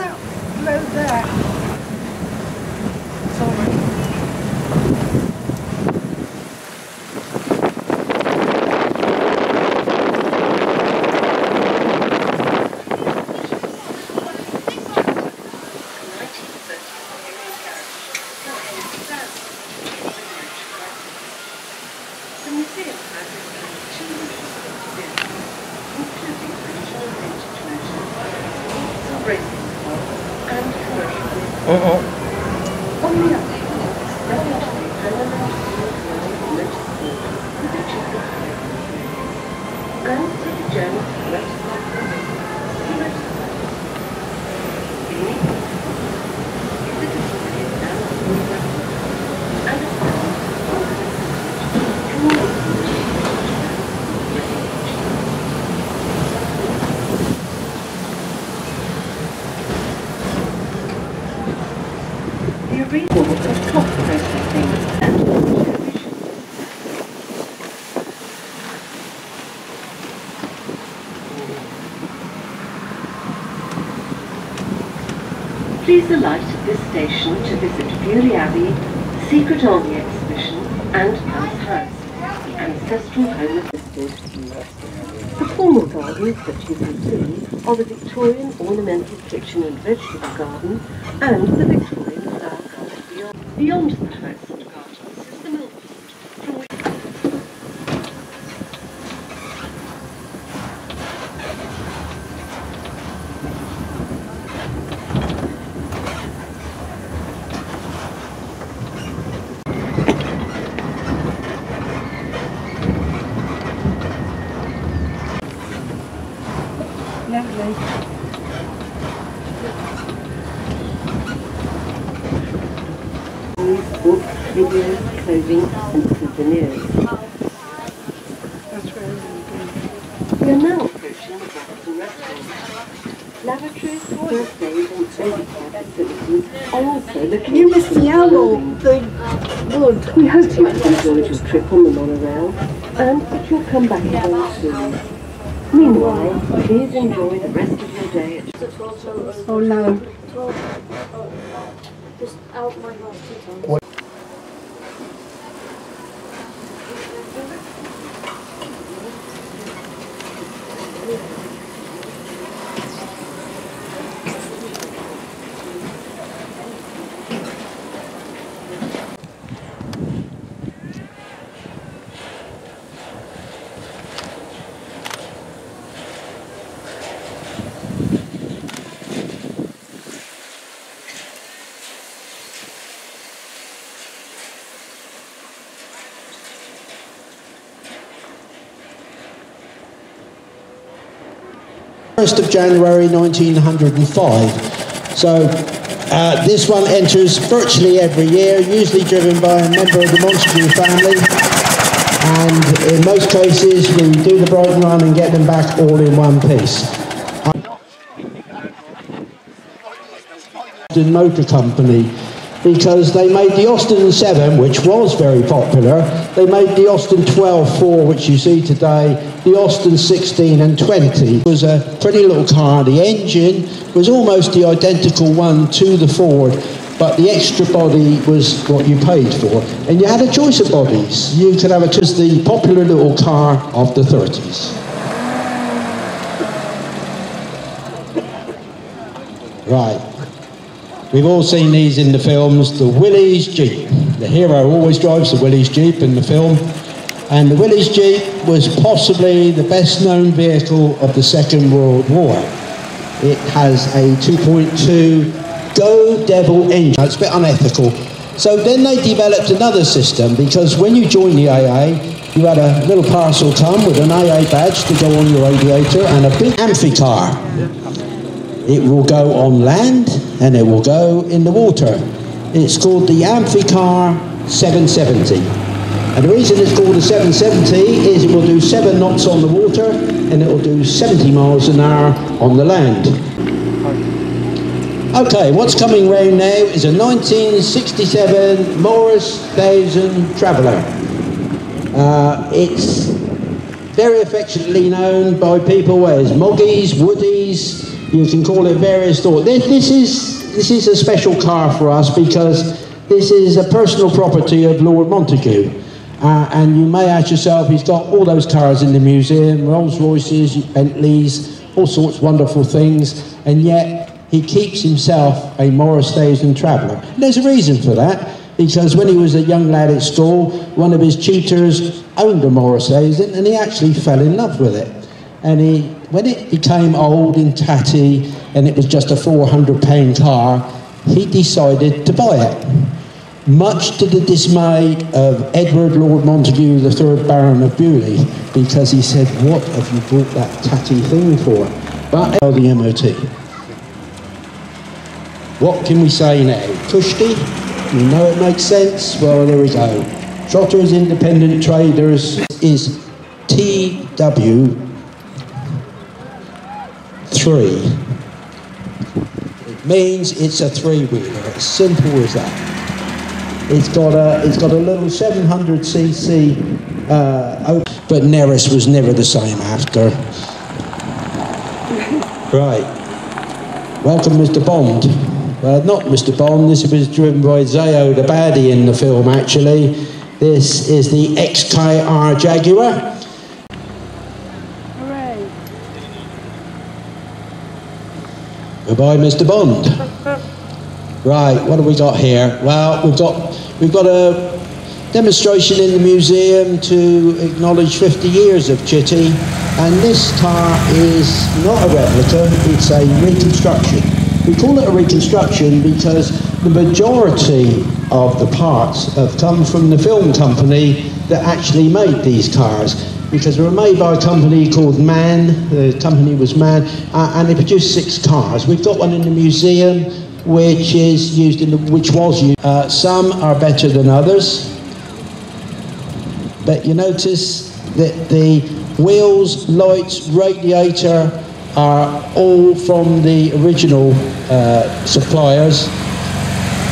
out below there. Sorry. Please alight at this station to visit Beaulieu Abbey, the Secret Army Exhibition and Palace House, the ancestral home of the The formal gardens that you can see are the Victorian ornamental kitchen and vegetable garden and the Victorian flower garden beyond. Beyond the house and gardens is the milk pond, from which books, videos, clothing and souvenirs. We are now approaching the Brixton restaurant. Lavatories, birthdays and baby care facilities are also located. You missed the owl, the wood. We hope you have enjoyed your trip on the monorail and that you'll come back again soon. Meanwhile, please enjoy the rest of your day at... Oh no. Just out my glass 2 times. January 1905. So this one enters virtually every year, usually driven by a member of the Montague family, and in most cases we do the Brighton run and get them back all in one piece. The motor company, because they made the Austin 7, which was very popular. They made the Austin 12-4, which you see today, the Austin 16 and 20. It was a pretty little car. The engine was almost the identical one to the Ford, but the extra body was what you paid for. And you had a choice of bodies. You could have it as the popular little car of the 30s. Right. We've all seen these in the films, the Willys Jeep. The hero always drives the Willys Jeep in the film. And the Willys Jeep was possibly the best known vehicle of the Second World War. It has a 2.2 Go Devil engine. It's a bit unethical. So then they developed another system, because when you joined the AA, you had a little parcel come with an AA badge to go on your radiator and a big amphicar. It will go on land and it will go in the water. It's called the Amphicar 770. And the reason it's called a 770 is it will do 7 knots on the water and it will do 70 miles an hour on the land. Okay, what's coming round now is a 1967 Morris 1000 Traveller. It's very affectionately known by people as Moggies, Woodies, You can call it various thoughts. This is a special car for us because this is a personal property of Lord Montagu. And you may ask yourself, he's got all those cars in the museum, Rolls Royces, Bentleys, all sorts of wonderful things, and yet he keeps himself a Morris Days traveller. There's a reason for that, because when he was a young lad at school, one of his tutors owned a Morris Days, and he actually fell in love with it. And when it became old and tatty, and it was just a £400 car, he decided to buy it. Much to the dismay of Edward Lord Montagu, the 3rd Baron of Beaulieu, because he said, "What have you bought that tatty thing for?" But the MOT. What can we say now? Kushti? You know it makes sense? Well, there we go. Trotter's Independent Traders is TW3. It means it's a 3-wheeler. It's simple as that. It's got a little 700cc, but Neris was never the same after. Right. Welcome, Mr. Bond. Not Mr. Bond. This was driven by Zayo, the baddie in the film. Actually, this is the XKR Jaguar. Hooray. Goodbye, Mr. Bond. Right, what have we got here? Well, we've got a demonstration in the museum to acknowledge 50 years of Chitty, and this car is not a replica, it's a reconstruction. We call it a reconstruction because the majority of the parts have come from the film company that actually made these cars, because they were made by a company called MAN. The company was MAN, and they produced 6 cars. We've got one in the museum which is used some are better than others, but you notice that the wheels, lights, radiator are all from the original suppliers.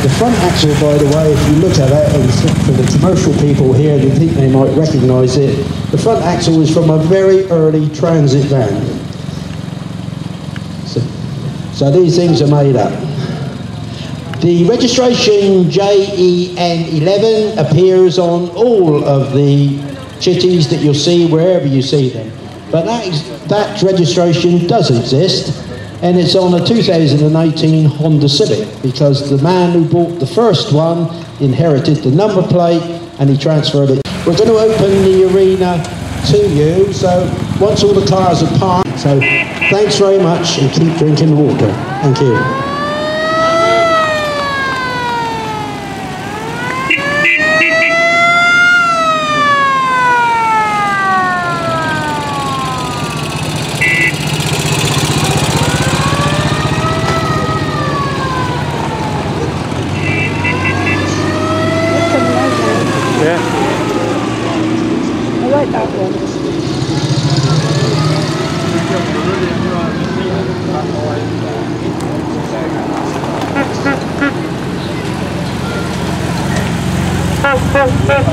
The front axle, by the way, if you look at it, and for the commercial people here, they think they might recognise it, the front axle is from a very early transit van. So these things are made up. The registration JEN11 appears on all of the Chitties that you'll see wherever you see them. But that registration does exist, and it's on a 2018 Honda Civic, because the man who bought the first one inherited the number plate and he transferred it. We're going to open the arena to you, so once all the cars are parked, so thanks very much and keep drinking water. Thank you. I like that one. Oh, and there.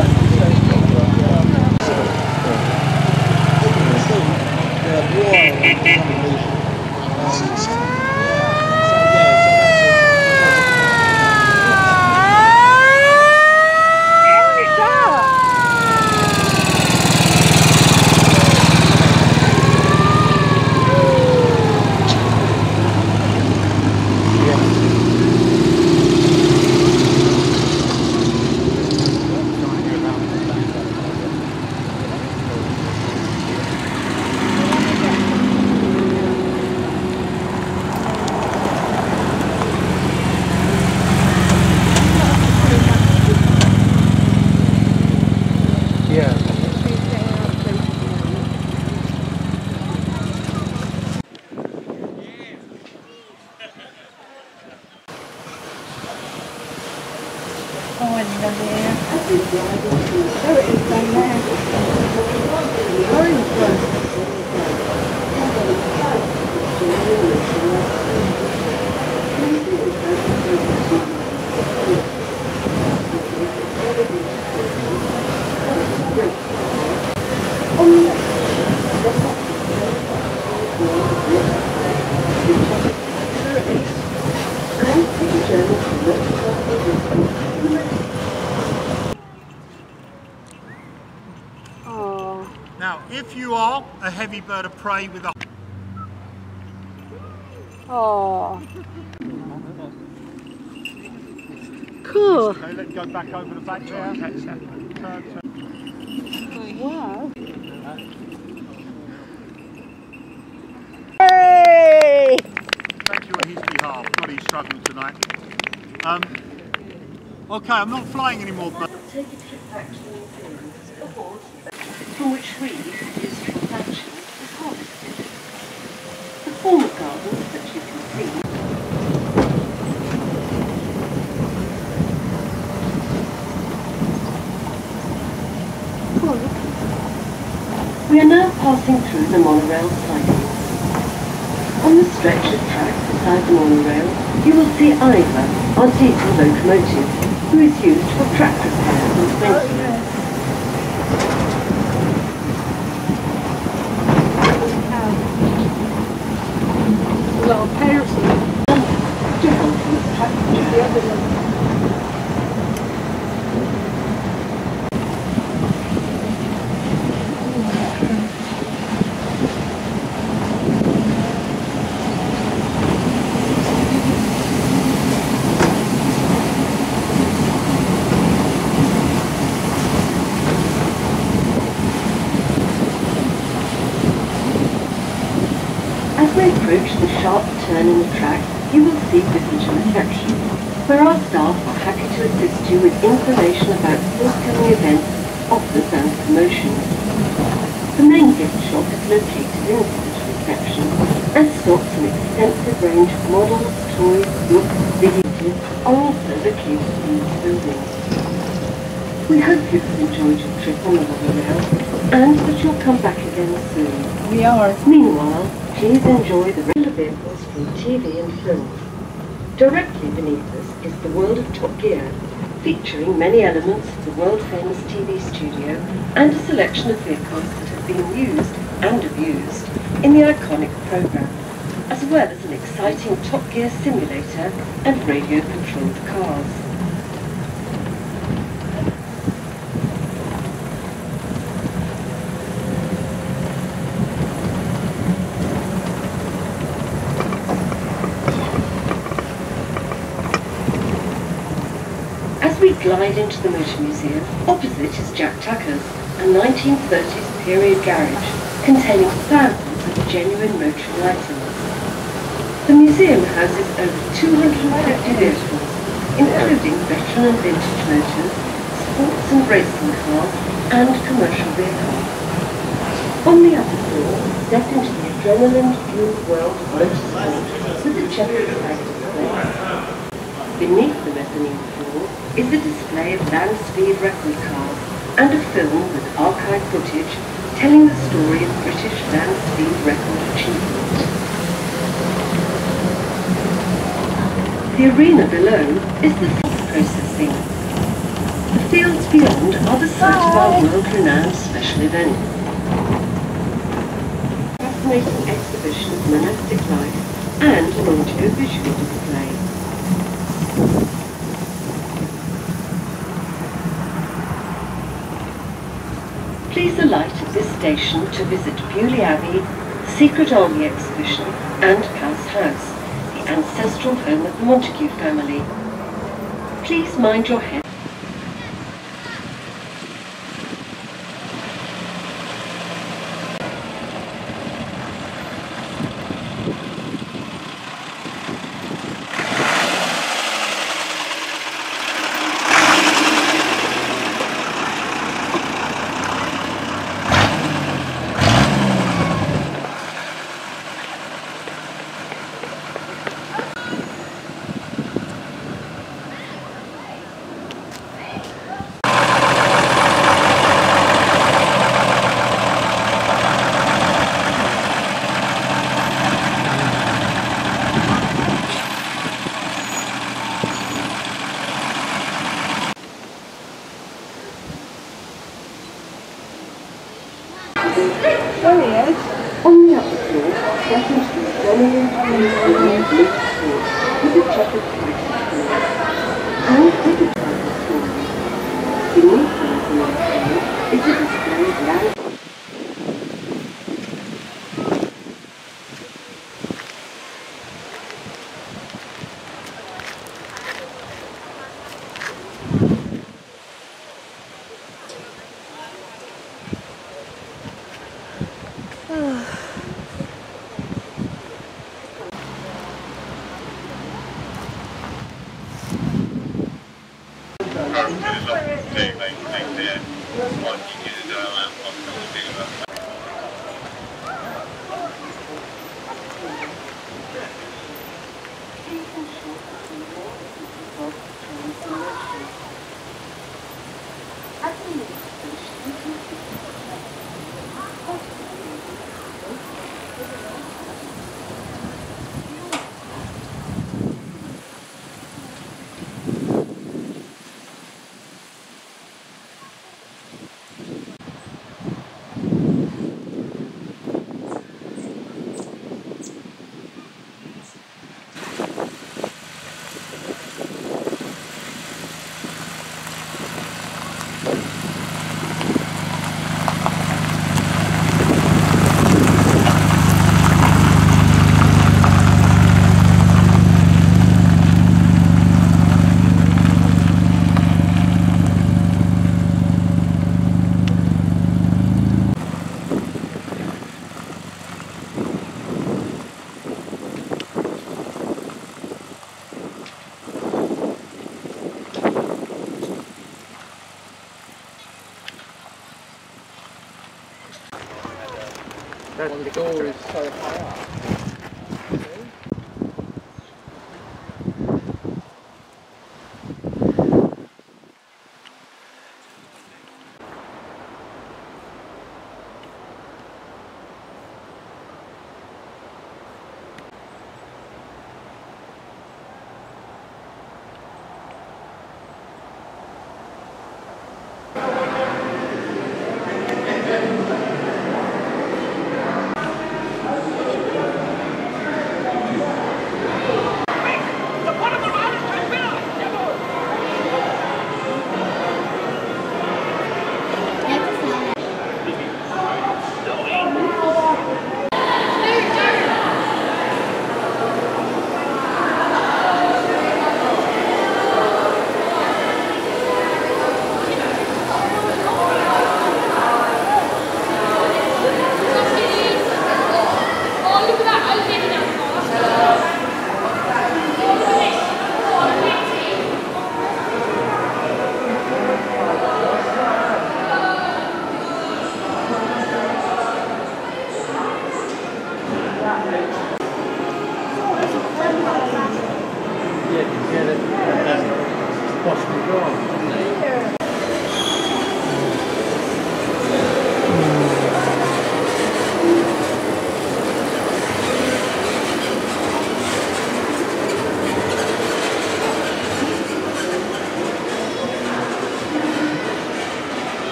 There it is down there. Orange one. Oh, If you are a heavy bird of prey with a... Oh. Cool. Okay, let's go back over the back there. Turn. Wow. Hey! Thank you on his behalf. God, he's struggling tonight. Okay, I'm not flying anymore, but... Take a trip back to the museum, from which reed used for thatching is harvested. The former gardens that you can see we are now passing through the monorail siding. On the stretch of track beside the monorail, you will see Ivor, our diesel locomotive, who is used for track repairs and maintenance. Well, Patterson. To help with track repairs. As we approach the sharp turn in the track, you will see visitor reception, where our staff are happy to assist you with information about forthcoming events, offers and promotions. The main gift shop is located in visitor reception and stocks an extensive range of models, toys, books, videos are also located in this building. We hope you have enjoyed your trip on the monorail and that you'll come back again soon. We are. Meanwhile, please enjoy the regular vehicles from TV and film. Directly beneath us is the world of Top Gear, featuring many elements of the world-famous TV studio and a selection of vehicles that have been used and abused in the iconic programme, as well as an exciting Top Gear simulator and radio-controlled cars. As we glide into the Motor Museum, opposite is Jack Tucker's, a 1930s period garage containing thousands of genuine motoring items. The museum houses over 250 vehicles, including veteran and vintage motors, sports and racing cars, and commercial vehicles. On the upper floor, step into the adrenaline-fueled world of motorsport with the checkered flag display. Beneath the mezzanine floor is a display of land speed record cars and a film with archive footage telling the story of British land speed record achievement. The arena below is the food processing. The fields beyond are the site of our world-renowned special event. Fascinating exhibition of monastic life and an audio-visual display. Please alight at this station to visit Beaulieu Abbey, Secret Army Exhibition and Palace House, the ancestral home of the Montague family. Please mind your head. There he is. On the upper floor, step into the dominant blue sport with the checkered flag display and take a private story. Beneath the mezzanine floor is a display of land. The door is so high up.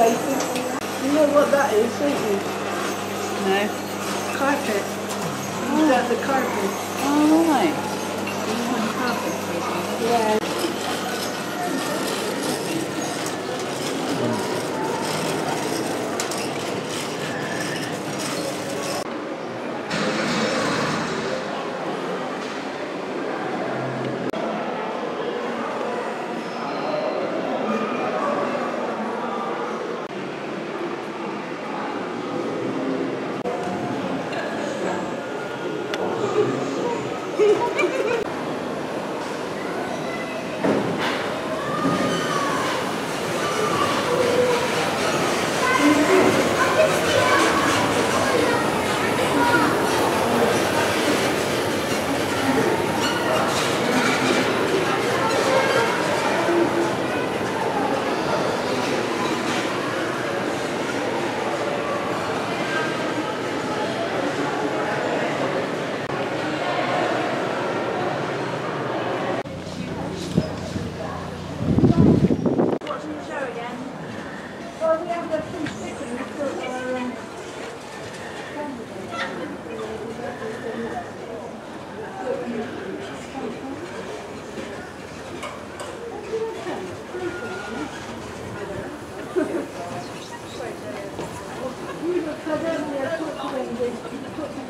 You know what that is, don't you? No. Carpet. Oh. Is that the carpet? Oh, right. Yeah.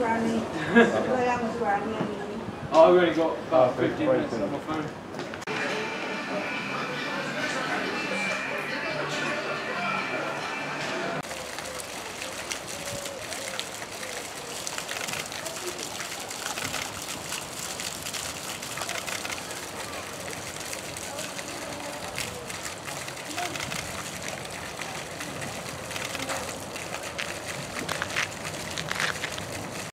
granny. I am a granny anyway. I've only got about 15 minutes on my phone.